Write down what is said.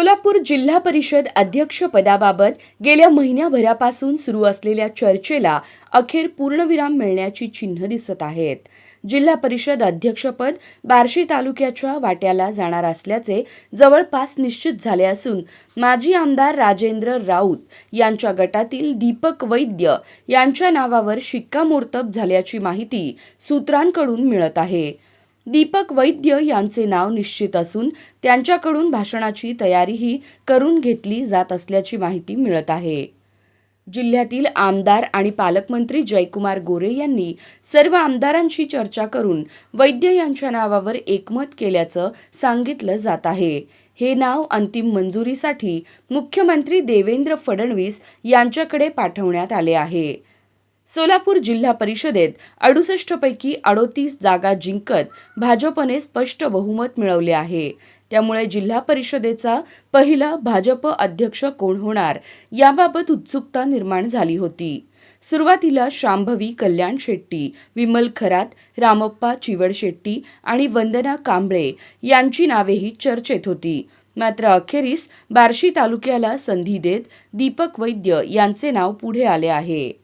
सोलापूर जिल्हा परिषद अध्यक्षपदाबाबत गेल्या महिन्याभरापासून सुरू असलेल्या चर्चेला अखेर पूर्णविराम मिळण्याची चिन्ह दिसत आहेत. जिल्हा परिषद अध्यक्षपद बार्शी तालुक्याच्या वाट्याला जाणार असल्याचे जवळपास निश्चित झाले असून माजी आमदार राजेंद्र राऊत यांच्या गटातील दीपक वैद्य यांच्या नावावर शिक्कामोर्तब झाल्याची माहिती सूत्रांकडून मिळत आहे. दीपक वैद्य यांचे नाव निश्चित असून त्यांच्याकडून भाषणाची तयारीही करून घेतली जात असल्याची माहिती मिळत आहे. जिल्ह्यातील आमदार आणि पालकमंत्री जयकुमार गोरे यांनी सर्व आमदारांशी चर्चा करून वैद्य यांच्या नावावर एकमत केल्याचं सांगितलं जात आहे. हे नाव अंतिम मंजुरीसाठी मुख्यमंत्री देवेंद्र फडणवीस यांच्याकडे पाठवण्यात आले आहे. सोलापूर जिल्हा परिषदेत 68 पैकी 38 जागा जिंकत भाजपने स्पष्ट बहुमत मिळवले आहे. त्यामुळे जिल्हा परिषदेचा पहिला भाजप अध्यक्ष कोण होणार याबाबत उत्सुकता निर्माण झाली होती. सुरुवातीला शांभवी कल्याण शेट्टी, विमल खरात, रामप्पा चिवडशेट्टी आणि वंदना कांबळे यांची नावेही चर्चेत होती. मात्र अखेरीस बार्शी तालुक्याला संधी देत दीपक वैद्य यांचे नाव पुढे आले आहे.